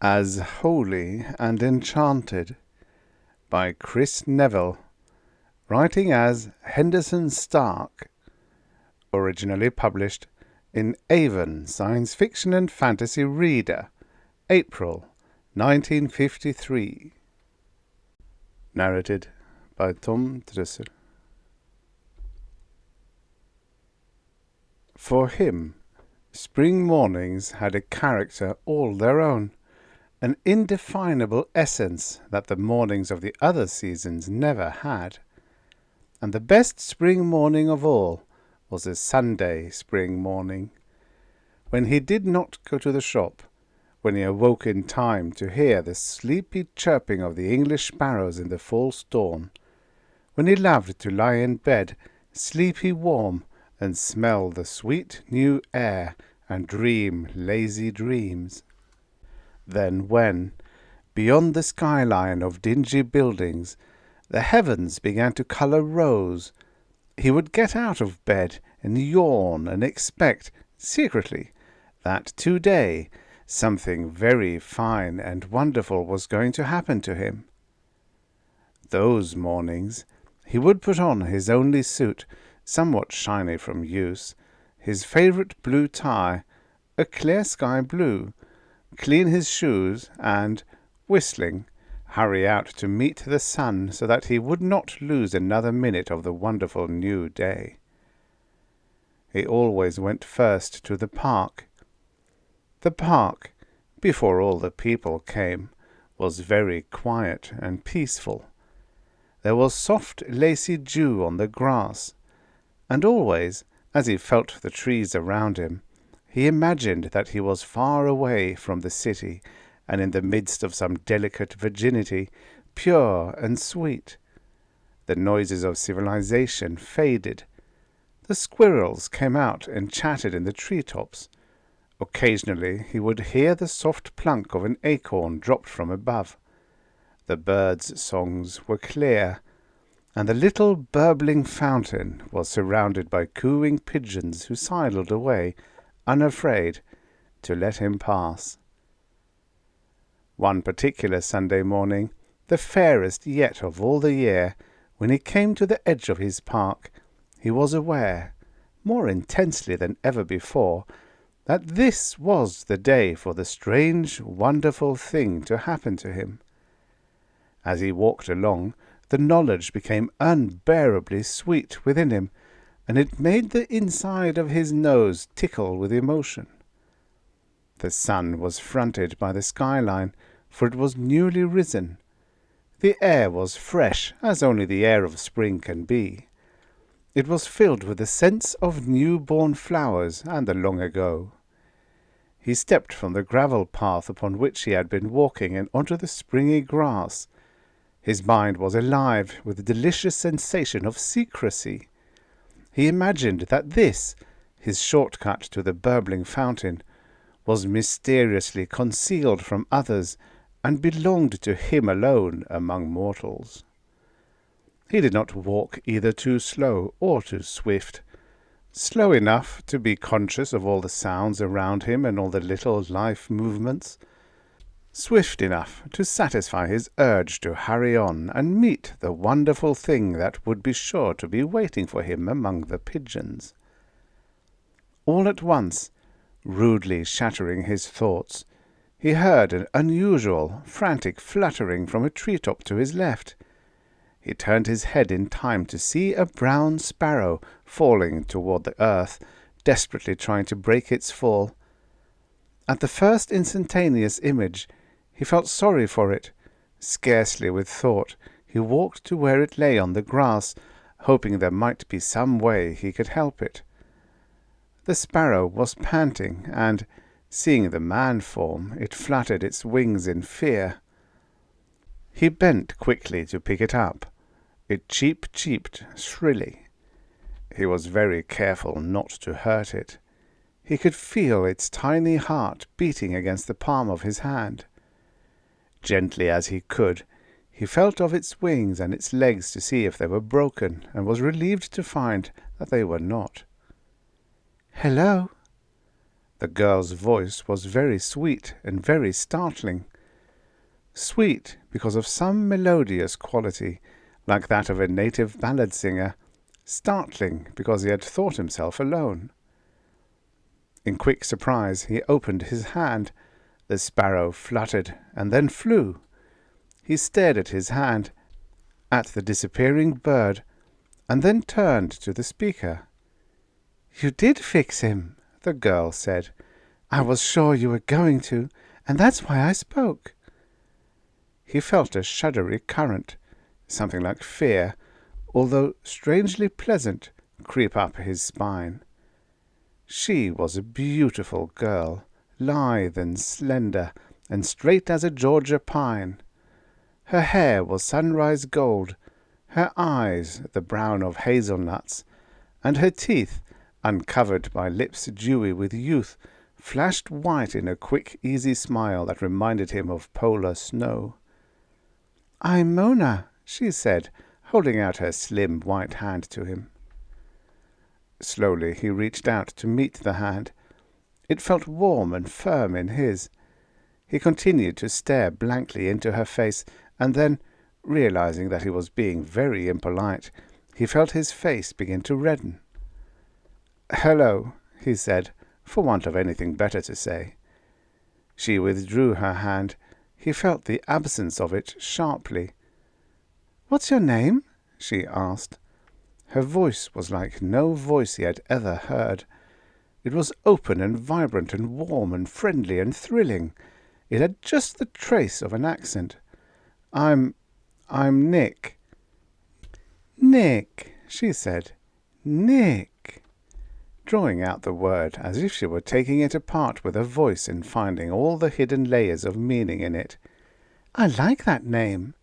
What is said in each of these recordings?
as Holy and Enchanted by Kris Neville, writing as Henderson Stark, originally published in Avon Science Fiction and Fantasy Reader, April 1953. Narrated by Tom Dressel. For him, spring mornings had a character all their own, an indefinable essence that the mornings of the other seasons never had. And the best spring morning of all was a Sunday spring morning, when he did not go to the shop, when he awoke in time to hear the sleepy chirping of the English sparrows in the false dawn, when he loved to lie in bed, sleepy warm, and smell the sweet new air and dream lazy dreams. Then when, beyond the skyline of dingy buildings, the heavens began to colour rose, he would get out of bed and yawn and expect, secretly, that today something very fine and wonderful was going to happen to him. Those mornings he would put on his only suit, somewhat shiny from use, his favourite blue tie, a clear sky blue, clean his shoes, and, whistling, hurry out to meet the sun so that he would not lose another minute of the wonderful new day. He always went first to the park. The park, before all the people came, was very quiet and peaceful. There was soft lacy dew on the grass, and always, as he felt the trees around him, he imagined that he was far away from the city and in the midst of some delicate virginity, pure and sweet. The noises of civilization faded. The squirrels came out and chattered in the tree-tops. Occasionally he would hear the soft plunk of an acorn dropped from above. The birds' songs were clear, and the little burbling fountain was surrounded by cooing pigeons who sidled away, unafraid, to let him pass. One particular Sunday morning, the fairest yet of all the year, when he came to the edge of his park, he was aware, more intensely than ever before, that this was the day for the strange, wonderful thing to happen to him. As he walked along, the knowledge became unbearably sweet within him, and it made the inside of his nose tickle with emotion. The sun was fronted by the skyline, for it was newly risen. The air was fresh, as only the air of spring can be. It was filled with the scents of new-born flowers and the long ago. He stepped from the gravel path upon which he had been walking and onto the springy grass. His mind was alive with the delicious sensation of secrecy. He imagined that this, his shortcut to the burbling fountain, was mysteriously concealed from others and belonged to him alone among mortals. He did not walk either too slow or too swift, slow enough to be conscious of all the sounds around him and all the little life movements, swift enough to satisfy his urge to hurry on and meet the wonderful thing that would be sure to be waiting for him among the pigeons. All at once, rudely shattering his thoughts, he heard an unusual, frantic fluttering from a tree-top to his left. He turned his head in time to see a brown sparrow falling toward the earth, desperately trying to break its fall. At the first instantaneous image, he felt sorry for it. Scarcely with thought, he walked to where it lay on the grass, hoping there might be some way he could help it. The sparrow was panting, and, seeing the man form, it fluttered its wings in fear. He bent quickly to pick it up. It cheeped shrilly. He was very careful not to hurt it. He could feel its tiny heart beating against the palm of his hand. Gently as he could, he felt of its wings and its legs to see if they were broken, and was relieved to find that they were not. "Hello," The girl's voice was very sweet and very startling. Sweet because of some melodious quality, like that of a native ballad singer. Startling because he had thought himself alone. In quick surprise he opened his hand. The sparrow fluttered and then flew. He stared at his hand, at the disappearing bird, and then turned to the speaker. "You did fix him," the girl said. "I was sure you were going to, and that's why I spoke." He felt a shuddery current, something like fear, although strangely pleasant, creep up his spine. She was a beautiful girl, lithe and slender, and straight as a Georgia pine. Her hair was sunrise gold, her eyes the brown of hazelnuts, and her teeth, uncovered by lips dewy with youth, flashed white in a quick, easy smile that reminded him of polar snow. "I'm Mona," she said, holding out her slim white hand to him. Slowly he reached out to meet the hand. It felt warm and firm in his. He continued to stare blankly into her face, and then, realizing that he was being very impolite, he felt his face begin to redden. "Hello," he said, for want of anything better to say. She withdrew her hand. He felt the absence of it sharply. "What's your name?" she asked. Her voice was like no voice he had ever heard. It was open and vibrant and warm and friendly and thrilling. It had just the trace of an accent. I'm Nick." "Nick," she said. "Nick," drawing out the word as if she were taking it apart with her voice and finding all the hidden layers of meaning in it. "I like that name."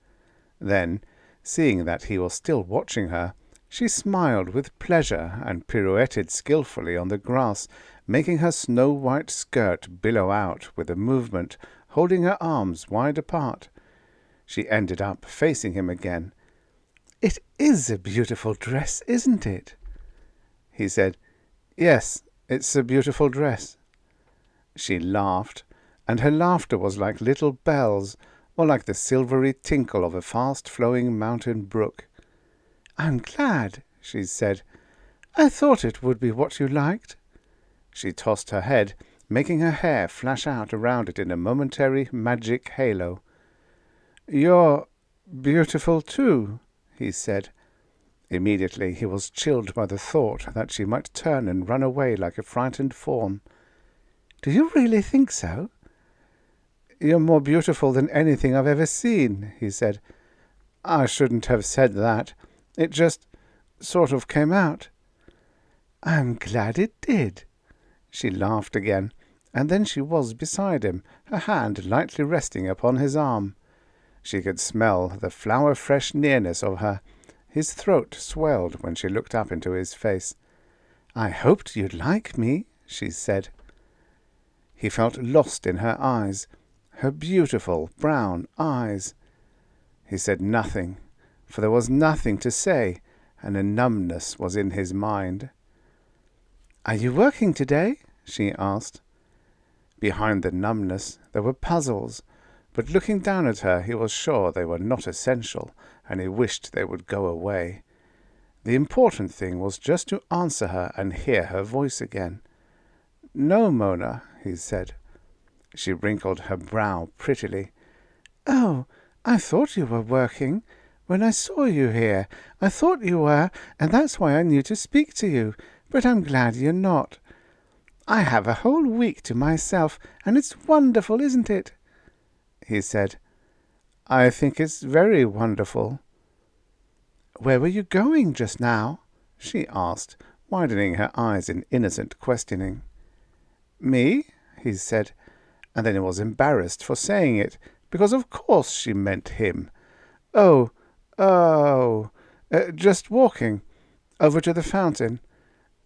Then, seeing that he was still watching her, she smiled with pleasure and pirouetted skillfully on the grass, making her snow-white skirt billow out with a movement, holding her arms wide apart. She ended up facing him again. "It is a beautiful dress, isn't it?" He said, "Yes, it's a beautiful dress." She laughed, and her laughter was like little bells, or like the silvery tinkle of a fast-flowing mountain brook. "I'm glad," she said. "I thought it would be what you liked." She tossed her head, making her hair flash out around it in a momentary magic halo. "You're beautiful too," he said. Immediately he was chilled by the thought that she might turn and run away like a frightened fawn. "Do you really think so?" "You're more beautiful than anything I've ever seen," he said. "I shouldn't have said that. It just sort of came out." "I'm glad it did." She laughed again, and then she was beside him, her hand lightly resting upon his arm. She could smell the flower-fresh nearness of her. His throat swelled when she looked up into his face. "I hoped you'd like me," she said. He felt lost in her eyes, her beautiful brown eyes. He said nothing, for there was nothing to say, and a numbness was in his mind. "Are you working today?" she asked. Behind the numbness there were puzzles, but looking down at her he was sure they were not essential, and he wished they would go away. The important thing was just to answer her and hear her voice again. "No, Mona," he said. She wrinkled her brow prettily. "Oh, I thought you were working. When I saw you here, I thought you were, and that's why I knew to speak to you, but I'm glad you're not. I have a whole week to myself, and it's wonderful, isn't it?" he said. "I think it's very wonderful." "Where were you going just now?" she asked, widening her eyes in innocent questioning. "Me?" he said, and then he was embarrassed for saying it, because of course she meant him. Oh, just walking, over to the fountain.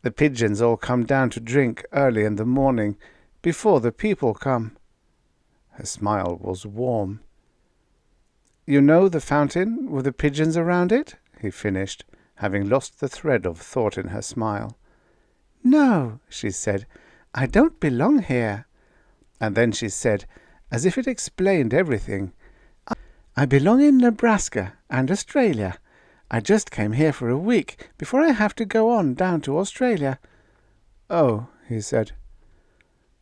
The pigeons all come down to drink early in the morning, before the people come." Her smile was warm. "You know the fountain with the pigeons around it?" he finished, having lost the thread of thought in her smile. "No," she said. I don't belong here." And then she said, as if it explained everything, "I belong in Nebraska and Australia. I just came here for a week before I have to go on down to Australia." "Oh," he said.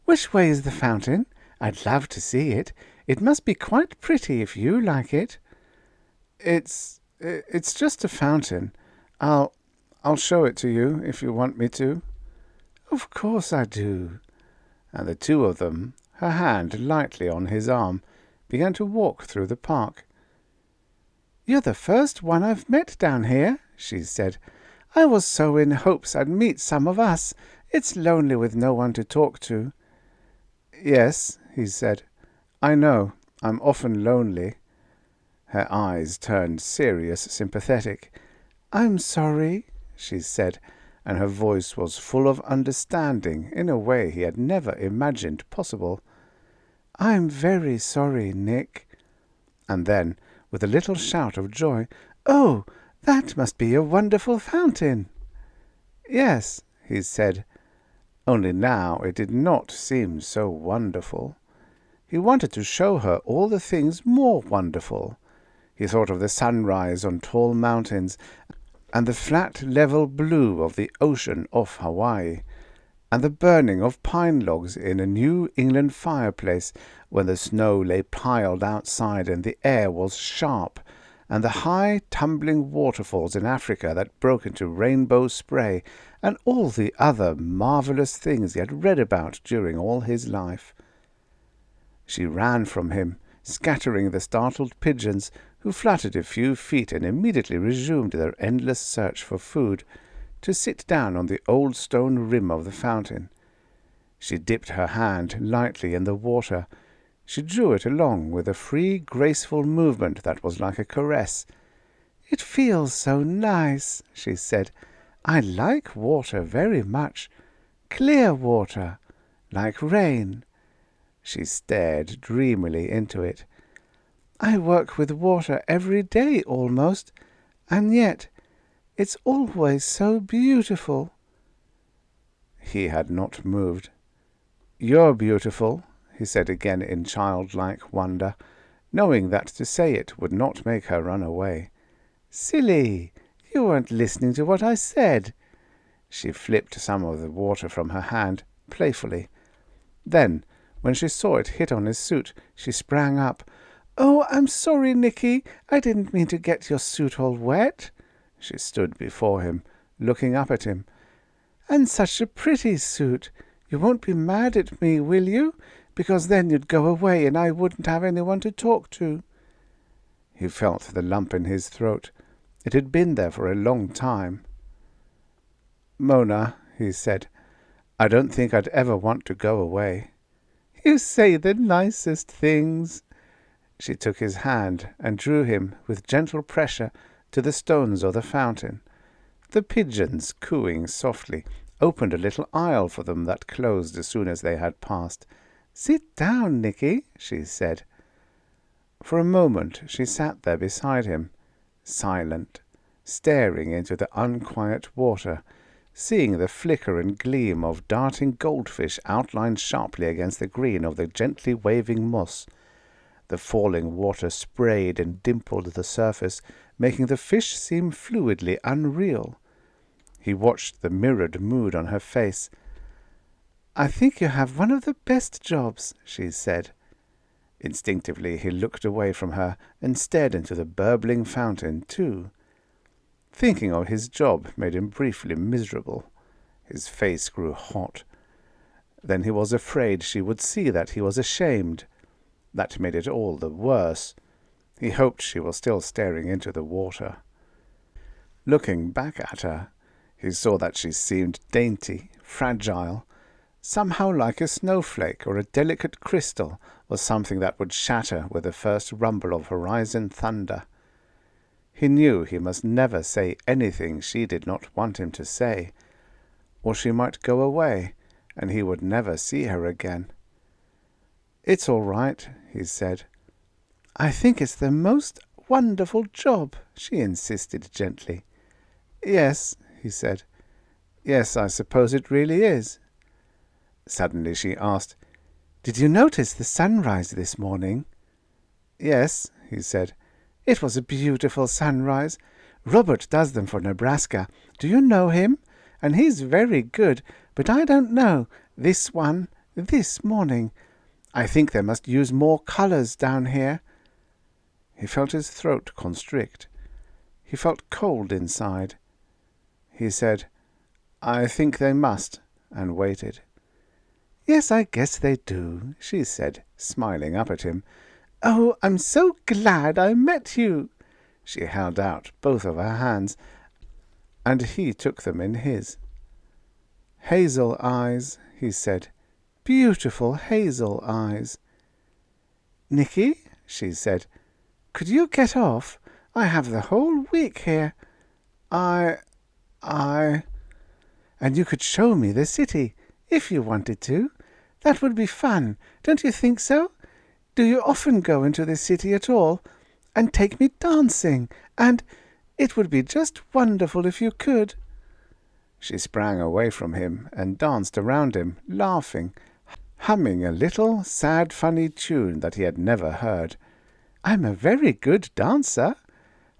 "Which way is the fountain? I'd love to see it. It must be quite pretty if you like it." It's just a fountain. I'll show it to you if you want me to." "Of course I do." And the two of them, her hand lightly on his arm, began to walk through the park. "You're the first one I've met down here," she said. "I was so in hopes I'd meet some of us. It's lonely with no one to talk to." "Yes," he said. "I know. I'm often lonely." Her eyes turned serious, sympathetic. "I'm sorry," she said, and her voice was full of understanding in a way he had never imagined possible. "I'm very sorry, Nick." And then, with a little shout of joy, "Oh, that must be a wonderful fountain." "Yes," he said, only now it did not seem so wonderful. He wanted to show her all the things more wonderful. He thought of the sunrise on tall mountains, and the flat level blue of the ocean off Hawaii, and the burning of pine logs in a New England fireplace when the snow lay piled outside and the air was sharp, and the high tumbling waterfalls in Africa that broke into rainbow spray, and all the other marvelous things he had read about during all his life. She ran from him, scattering the startled pigeons, who fluttered a few feet and immediately resumed their endless search for food, to sit down on the old stone rim of the fountain. She dipped her hand lightly in the water. She drew it along with a free, graceful movement that was like a caress. "It feels so nice," she said. "I like water very much. Clear water, like rain." She stared dreamily into it. "I work with water every day almost, and yet it's always so beautiful." He had not moved. "You're beautiful," he said again in childlike wonder, knowing that to say it would not make her run away. "Silly! You weren't listening to what I said." She flipped some of the water from her hand, playfully. Then, when she saw it hit on his suit, she sprang up. "Oh, I'm sorry, Nicky. I didn't mean to get your suit all wet." She stood before him, looking up at him. "And such a pretty suit. You won't be mad at me, will you? Because then you'd go away and I wouldn't have anyone to talk to." He felt the lump in his throat. It had been there for a long time. "Mona," he said, "I don't think I'd ever want to go away." "You say the nicest things." She took his hand and drew him, with gentle pressure, to the stones of the fountain. The pigeons, cooing softly, opened a little aisle for them that closed as soon as they had passed. "Sit down, Nicky," she said. For a moment she sat there beside him, silent, staring into the unquiet water, seeing the flicker and gleam of darting goldfish outlined sharply against the green of the gently waving moss. The falling water sprayed and dimpled the surface, making the fish seem fluidly unreal. He watched the mirrored mood on her face. "I think you have one of the best jobs," she said. Instinctively he looked away from her and stared into the burbling fountain too. Thinking of his job made him briefly miserable. His face grew hot. Then he was afraid she would see that he was ashamed. That made it all the worse. He hoped she was still staring into the water. Looking back at her, he saw that she seemed dainty, fragile, somehow like a snowflake or a delicate crystal or something that would shatter with the first rumble of horizon thunder. He knew he must never say anything she did not want him to say, or she might go away, and he would never see her again. "It's all right," he said. "I think it's the most wonderful job," she insisted gently. "Yes," he said. "Yes, I suppose it really is." Suddenly she asked, "Did you notice the sunrise this morning?" "Yes," he said. "It was a beautiful sunrise. Robert does them for Nebraska. Do you know him? And he's very good, but I don't know. This morning. I think they must use more colours down here." He felt his throat constrict. He felt cold inside. He said, "I think they must," and waited. "Yes, I guess they do," she said, smiling up at him. "Oh, I'm so glad I met you." She held out both of her hands, and he took them in his. "Hazel eyes," he said. "Beautiful hazel eyes." "Nicky," she said, "could you get off? I have the whole week here. I... And you could show me the city, if you wanted to. That would be fun, don't you think so? Do you often go into the city at all? And take me dancing, and it would be just wonderful if you could." She sprang away from him and danced around him, laughing, humming a little, sad, funny tune that he had never heard. "I'm a very good dancer."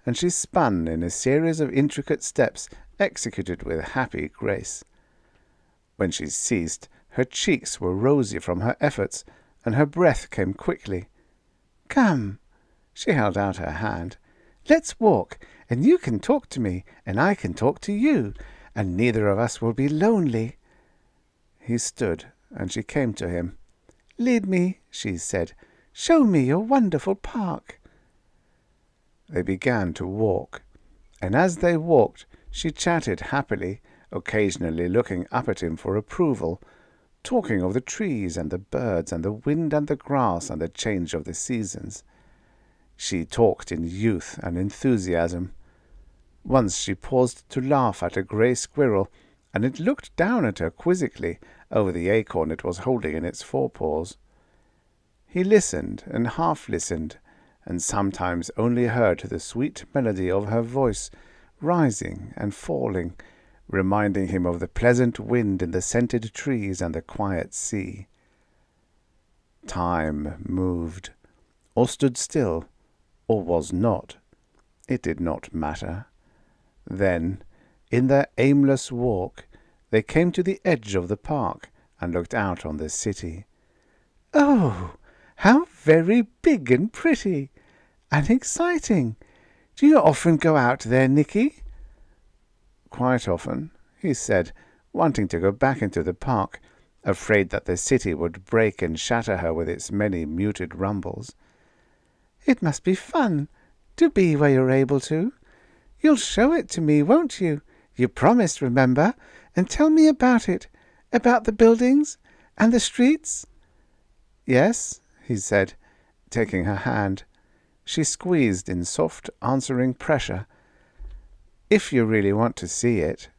And she spun in a series of intricate steps executed with happy grace. When she ceased, her cheeks were rosy from her efforts, and her breath came quickly. "Come." She held out her hand. "Let's walk, and you can talk to me, and I can talk to you, and neither of us will be lonely." He stood, and she came to him. "Lead me," she said. "Show me your wonderful park." They began to walk, and as they walked she chatted happily, occasionally looking up at him for approval, talking of the trees and the birds and the wind and the grass and the change of the seasons. She talked in youth and enthusiasm. Once she paused to laugh at a grey squirrel, and it looked down at her quizzically over the acorn it was holding in its forepaws. He listened and half-listened, and sometimes only heard the sweet melody of her voice, rising and falling, reminding him of the pleasant wind in the scented trees and the quiet sea. Time moved, or stood still, or was not. It did not matter. Then, in their aimless walk, they came to the edge of the park and looked out on the city. "Oh, how very big and pretty! And exciting! Do you often go out there, Nicky?" "Quite often," he said, wanting to go back into the park, afraid that the city would break and shatter her with its many muted rumbles. "It must be fun to be where you're able to. You'll show it to me, won't you? You promised, remember, and tell me about it, about the buildings and the streets." "Yes," he said, taking her hand. She squeezed in soft, answering pressure. "If you really want to see it."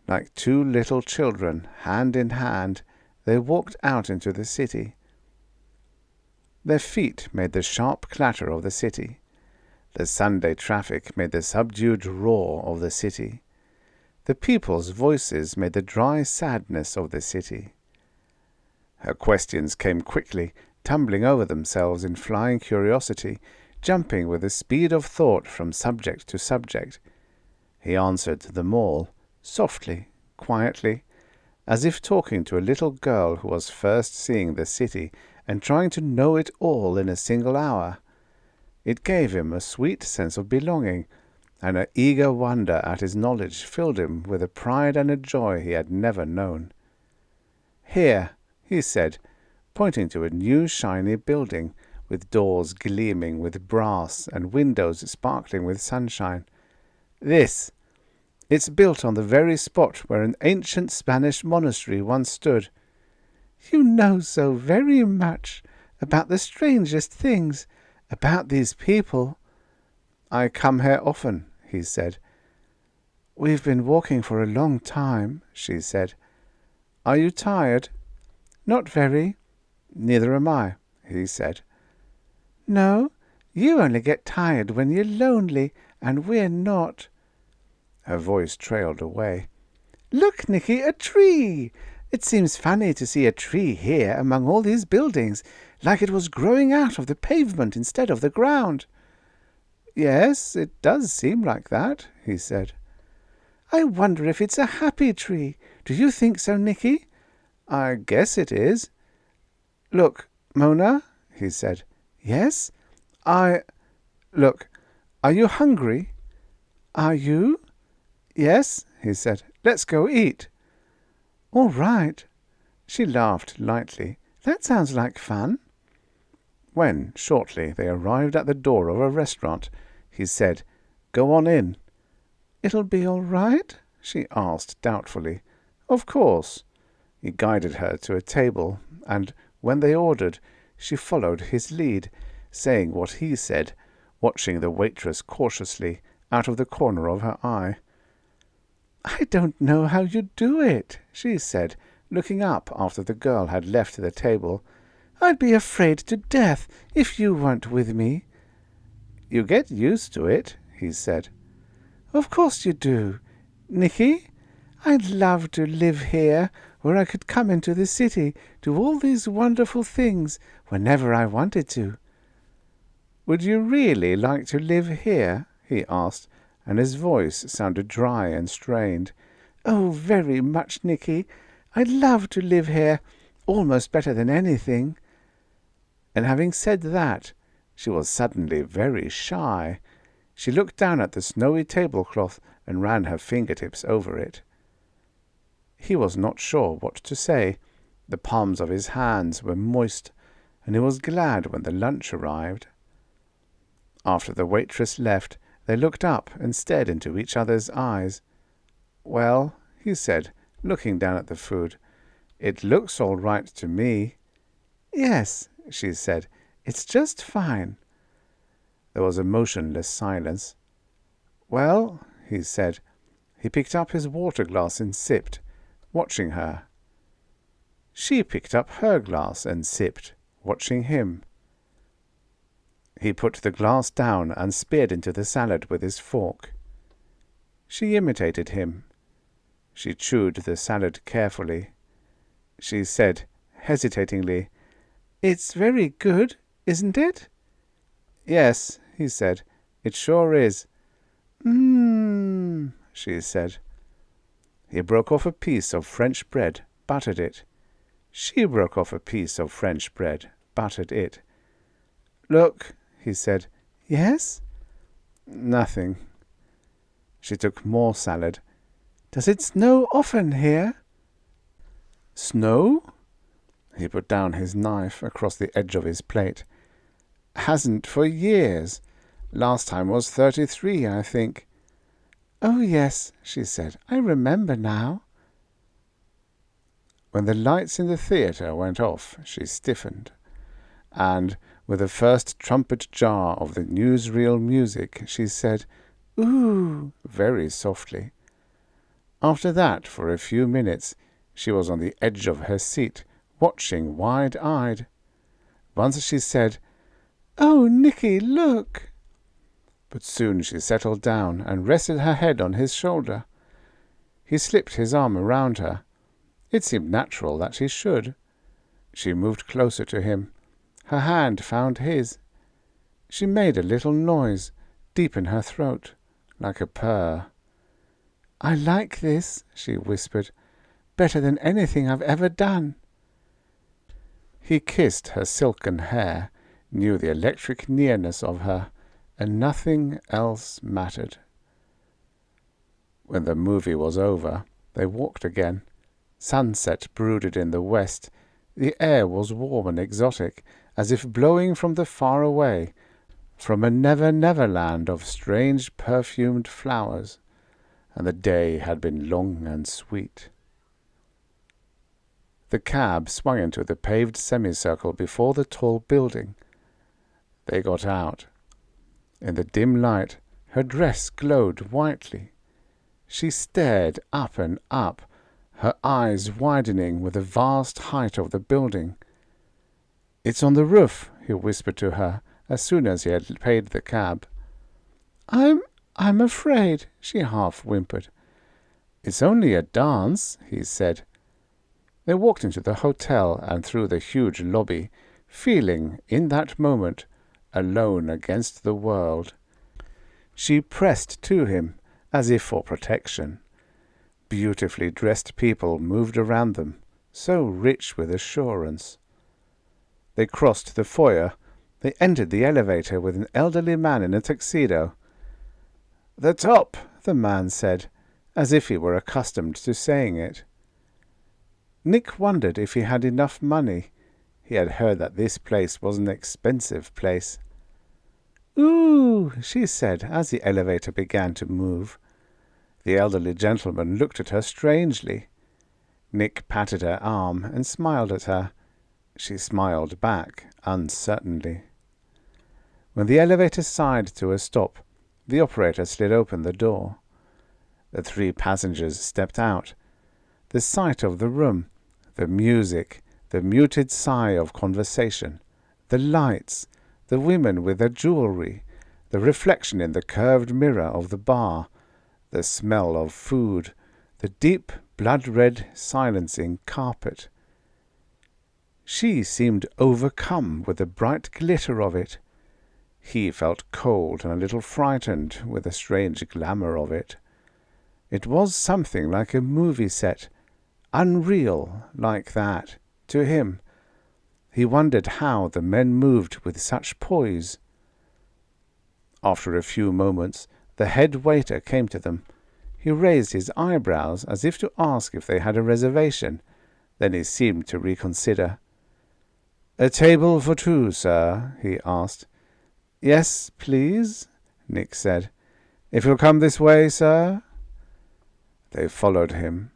Like two little children, hand in hand, they walked out into the city. Their feet made the sharp clatter of the city. The Sunday traffic made the subdued roar of the city. The people's voices made the dry sadness of the city. Her questions came quickly, tumbling over themselves in flying curiosity, jumping with the speed of thought from subject to subject. He answered them all, softly, quietly, as if talking to a little girl who was first seeing the city and trying to know it all in a single hour. It gave him a sweet sense of belonging, and an eager wonder at his knowledge filled him with a pride and a joy he had never known. "Here," he said, pointing to a new shiny building, with doors gleaming with brass and windows sparkling with sunshine. It's built on the very spot where an ancient Spanish monastery once stood." "You know so very much about the strangest things, about these people." "I come here often," he said. "We've been walking for a long time," she said. "Are you tired?" "Not very." "Neither am I," he said. "No, you only get tired when you're lonely, and we're not." Her voice trailed away. "Look, Nicky, a tree! It seems funny to see a tree here among all these buildings, like it was growing out of the pavement instead of the ground." "Yes, it does seem like that," he said. "I wonder if it's a happy tree. Do you think so, Nicky?" "I guess it is." "Look, Mona," he said. "Yes?" Look, are you hungry?" "Are you?" "Yes," he said. "Let's go eat." "All right." She laughed lightly. "That sounds like fun." When, shortly, they arrived at the door of a restaurant, he said, "Go on in." "It'll be all right?" she asked doubtfully. "Of course." He guided her to a table, and when they ordered, she followed his lead, saying what he said, watching the waitress cautiously out of the corner of her eye. "I don't know how you do it," she said, looking up after the girl had left the table. "I'd be afraid to death if you weren't with me." "You get used to it," he said. "Of course you do. Nicky, I'd love to live here, where I could come into the city, do all these wonderful things, whenever I wanted to." "Would you really like to live here?" he asked, and his voice sounded dry and strained. "Oh, very much, Nicky. I'd love to live here, almost better than anything." And having said that, she was suddenly very shy. She looked down at the snowy tablecloth and ran her fingertips over it. He was not sure what to say. The palms of his hands were moist, and he was glad when the lunch arrived. After the waitress left, they looked up and stared into each other's eyes. "Well," he said, looking down at the food, "it looks all right to me." "Yes," she said, "it's just fine." There was a motionless silence. "Well," he said. He picked up his water glass and sipped, watching her. She picked up her glass and sipped, watching him. He put the glass down and speared into the salad with his fork. She imitated him. She chewed the salad carefully. She said, hesitatingly, "It's very good, isn't it?" "Yes," he said, "it sure is." She said. He broke off a piece of French bread, buttered it. She broke off a piece of French bread, buttered it. "Look," he said. "Yes?" "Nothing." She took more salad. "Does it snow often here?" "Snow?" He put down his knife across the edge of his plate. "Hasn't for years. Last time was 33, I think." "Oh, yes," she said. "I remember now." When the lights in the theatre went off, she stiffened, and, with the first trumpet jar of the newsreel music, she said, "Ooh," very softly. After that, for a few minutes, she was on the edge of her seat, watching wide-eyed. Once she said, "Oh, Nicky, look!" But soon she settled down and rested her head on his shoulder. He slipped his arm around her. It seemed natural that he should. She moved closer to him. Her hand found his. She made a little noise, deep in her throat, like a purr. "I like this," she whispered, "better than anything I've ever done." He kissed her silken hair, knew the electric nearness of her, and nothing else mattered. When the movie was over, they walked again. Sunset brooded in the west. The air was warm and exotic, as if blowing from the far away, from a never-never land of strange perfumed flowers, and the day had been long and sweet. The cab swung into the paved semicircle before the tall building. They got out. In the dim light, her dress glowed whitely. She stared up and up, her eyes widening with the vast height of the building. "It's on the roof," he whispered to her as soon as he had paid the cab. I'm afraid," she half whimpered. "It's only a dance," he said. They walked into the hotel and through the huge lobby, feeling, in that moment, alone against the world. She pressed to him, as if for protection. Beautifully dressed people moved around them, so rich with assurance. They crossed the foyer. They entered the elevator with an elderly man in a tuxedo. "The top," the man said, as if he were accustomed to saying it. Nick wondered if he had enough money. He had heard that this place was an expensive place. "Ooh," she said as the elevator began to move. The elderly gentleman looked at her strangely. Nick patted her arm and smiled at her. She smiled back uncertainly. When the elevator sighed to a stop, the operator slid open the door. The 3 passengers stepped out. The sight of the room, the music, the muted sigh of conversation, the lights, the women with their jewelry, the reflection in the curved mirror of the bar, the smell of food, the deep blood-red silencing carpet. She seemed overcome with the bright glitter of it. He felt cold and a little frightened with the strange glamour of it. It was something like a movie set, unreal like that, to him. He wondered how the men moved with such poise. After a few moments, the head waiter came to them. He raised his eyebrows as if to ask if they had a reservation. Then he seemed to reconsider. "A table for 2, sir?" he asked. "Yes, please," Nick said. "If you'll come this way, sir." They followed him,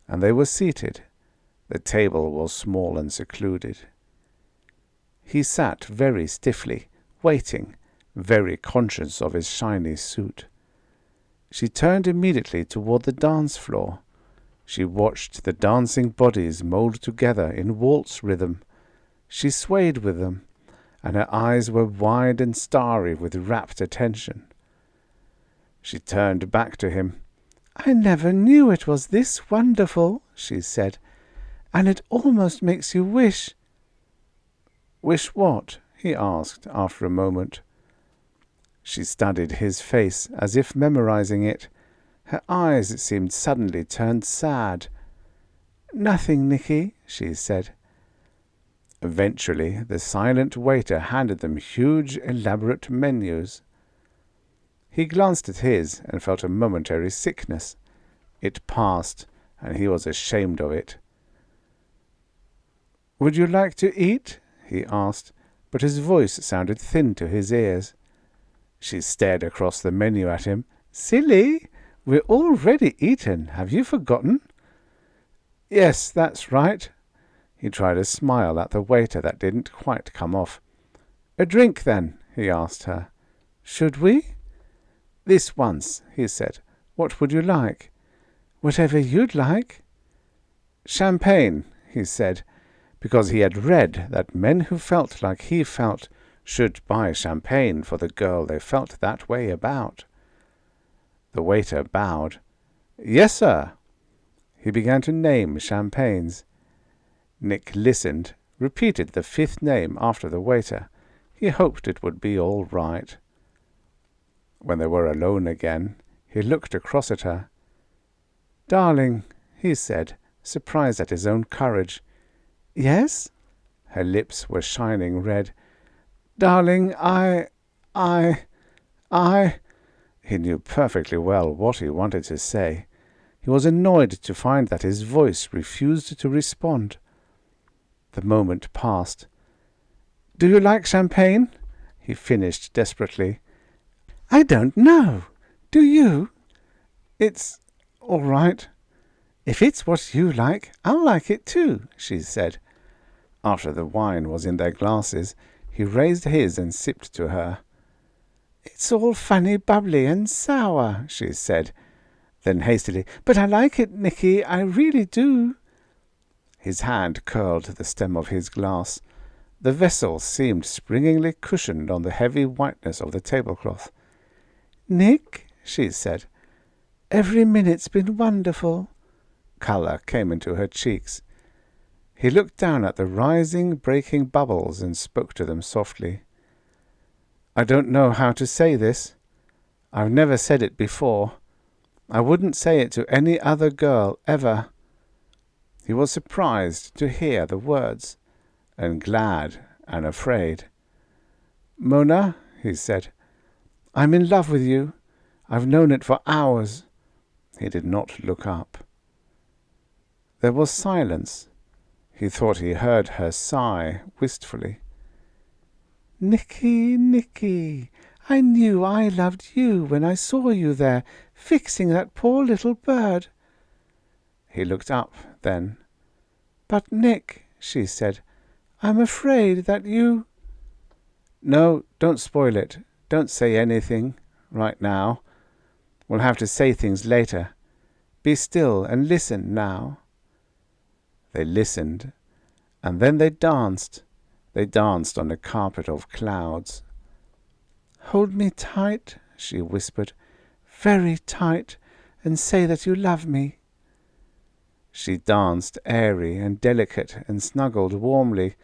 and they were seated. The table was small and secluded. He sat very stiffly, waiting, very conscious of his shiny suit. She turned immediately toward the dance floor. She watched the dancing bodies mold together in waltz rhythm. She swayed with them, and her eyes were wide and starry with rapt attention. She turned back to him. "I never knew it was this wonderful," she said, "and it almost makes you wish—" "Wish what?" he asked after a moment. She studied his face as if memorizing it. Her eyes, it seemed, suddenly turned sad. "Nothing, Nicky," she said. Eventually, the silent waiter handed them huge, elaborate menus. He glanced at his and felt a momentary sickness. It passed, and he was ashamed of it. "Would you like to eat?" he asked, but his voice sounded thin to his ears. She stared across the menu at him. "Silly! We're already eaten. Have you forgotten?" "Yes, that's right." He tried a smile at the waiter that didn't quite come off. "A drink, then?" he asked her. "Should we?" "This once," he said. "What would you like?" "Whatever you'd like." "Champagne," he said, because he had read that men who felt like he felt should buy champagne for the girl they felt that way about. The waiter bowed. "Yes, sir." He began to name champagnes. Nick listened, repeated the 5th name after the waiter. He hoped it would be all right. When they were alone again, he looked across at her. "Darling," he said, surprised at his own courage. "Yes?" Her lips were shining red. "Darling, I... He knew perfectly well what he wanted to say. He was annoyed to find that his voice refused to respond. The moment passed. "Do you like champagne?" he finished desperately. "I don't know. Do you?" "It's all right." "If it's what you like, I'll like it too," she said. After the wine was in their glasses, he raised his and sipped to her. "It's all funny, bubbly and sour," she said. Then hastily, "But I like it, Nicky, I really do." His hand curled the stem of his glass. The vessel seemed springingly cushioned on the heavy whiteness of the tablecloth. "Nick," she said, "every minute's been wonderful." Colour came into her cheeks. He looked down at the rising, breaking bubbles and spoke to them softly. I don't know how to say this. I've never said it before. I wouldn't say it to any other girl ever. He was surprised to hear the words, and glad and afraid. Mona, he said, I'm in love with you. I've known it for hours. He did not look up. There was silence. He thought he heard her sigh wistfully. Nicky, Nicky, I knew I loved you when I saw you there, fixing that poor little bird. He looked up then. But Nick, she said, I'm afraid that you... No, don't spoil it. Don't say anything right now. We'll have to say things later. Be still and listen now. They listened, and then they danced. They danced on a carpet of clouds. Hold me tight, she whispered, very tight, and say that you love me. She danced airy and delicate and snuggled warmly,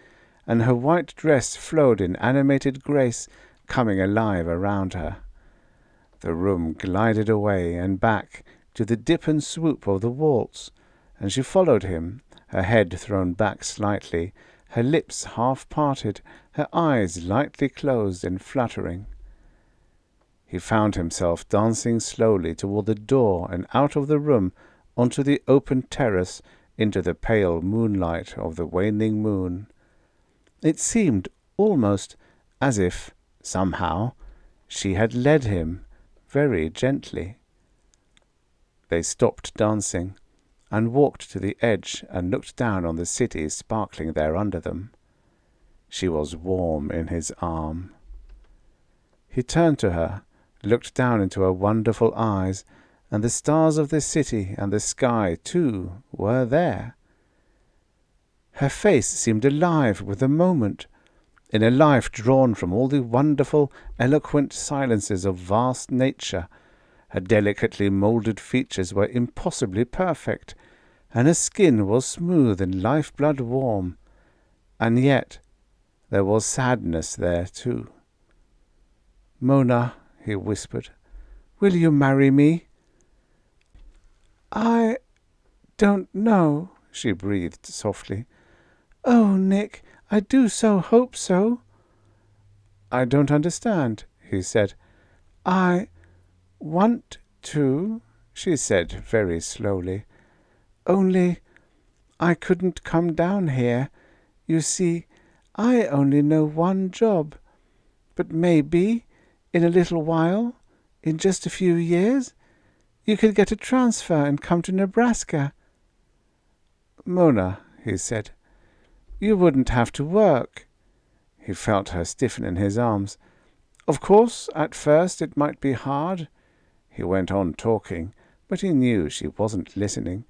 and her white dress flowed in animated grace, coming alive around her. The room glided away and back to the dip and swoop of the waltz, and she followed him, her head thrown back slightly, her lips half parted, her eyes lightly closed and fluttering. He found himself dancing slowly toward the door and out of the room onto the open terrace into the pale moonlight of the waning moon. It seemed almost as if, somehow, she had led him very gently. They stopped dancing and walked to the edge and looked down on the city sparkling there under them. She was warm in his arm. He turned to her, looked down into her wonderful eyes, and the stars of the city and the sky, too, were there. Her face seemed alive with the moment, in a life drawn from all the wonderful, eloquent silences of vast nature. Her delicately moulded features were impossibly perfect, and her skin was smooth and lifeblood warm. And yet there was sadness there too. Mona, he whispered, will you marry me? I don't know, she breathed softly. Oh, Nick, I do so hope so. I don't understand, he said. I want to, she said very slowly. Only I couldn't come down here. You see, I only know one job. But maybe, in a little while, in just a few years, you could get a transfer and come to Nebraska. Mona, he said, you wouldn't have to work. He felt her stiffen in his arms. Of course, at first it might be hard. He went on talking, but he knew she wasn't listening.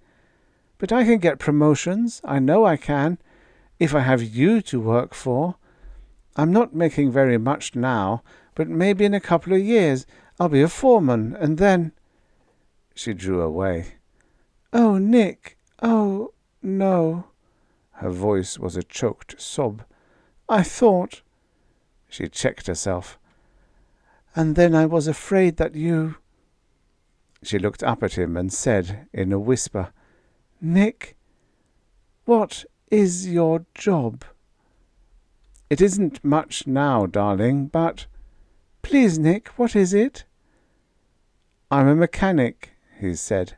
But I can get promotions, I know I can, if I have you to work for. I'm not making very much now, but maybe in a couple of years I'll be a foreman, and then... She drew away. Oh, Nick, oh, no. Her voice was a choked sob. I thought... She checked herself. And then I was afraid that you... She looked up at him and said in a whisper, Nick, what is your job? It isn't much now, darling, but... Please, Nick, what is it? I'm a mechanic, he said.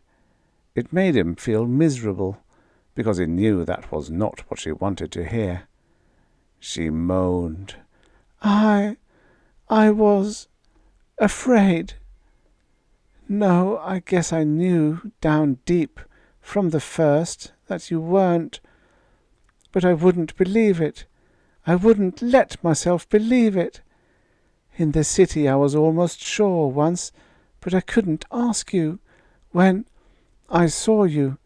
It made him feel miserable, because he knew that was not what she wanted to hear. She moaned. I was afraid. No, I guess I knew down deep from the first that you weren't. But I wouldn't believe it. I wouldn't let myself believe it. In the city I was almost sure once, but I couldn't ask you. When I saw you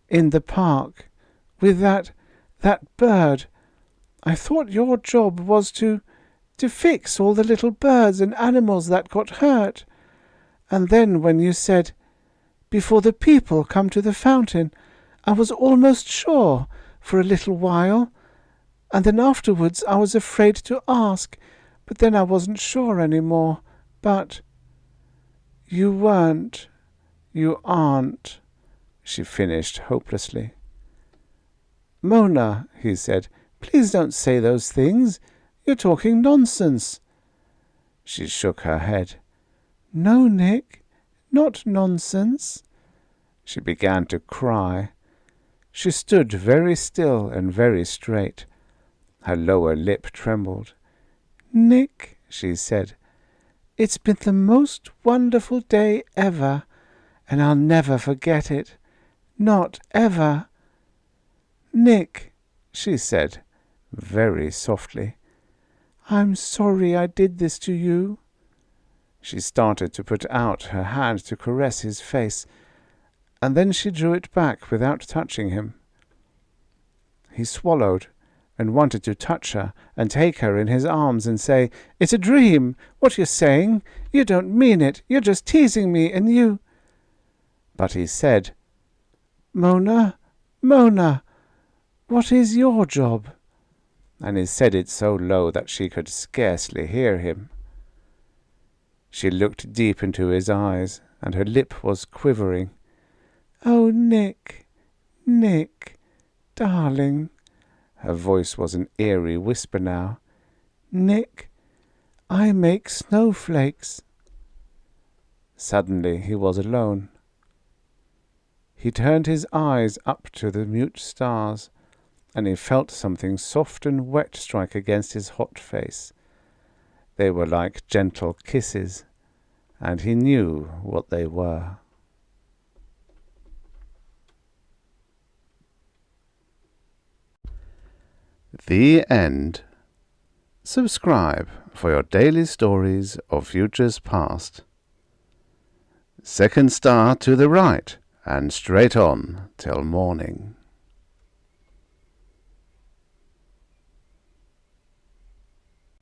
in the park with that bird, I thought your job was to fix all the little birds and animals that got hurt. And then when you said, before the people come to the fountain, I was almost sure, for a little while, and then afterwards I was afraid to ask, but then I wasn't sure any more. But you weren't. You aren't," she finished hopelessly. "Mona," he said, "please don't say those things. You're talking nonsense." She shook her head. "No, Nick, not nonsense." She began to cry. She stood very still and very straight. Her lower lip trembled. "Nick," she said, "it's been the most wonderful day ever, and I'll never forget it. Not ever." "Nick," she said, very softly, "I'm sorry I did this to you." She started to put out her hand to caress his face, and then she drew it back without touching him. He swallowed and wanted to touch her and take her in his arms and say, "It's a dream. What you're saying, you don't mean it. You're just teasing me, and you—" But he said, "Mona, Mona, what is your job?" And he said it so low that she could scarcely hear him. She looked deep into his eyes, and her lip was quivering. "Oh, Nick, Nick, darling." Her voice was an eerie whisper now. "Nick, I make snowflakes." Suddenly he was alone. He turned his eyes up to the mute stars, and he felt something soft and wet strike against his hot face. They were like gentle kisses, and he knew what they were. The end. Subscribe for your daily stories of futures past. Second star to the right, and straight on till morning.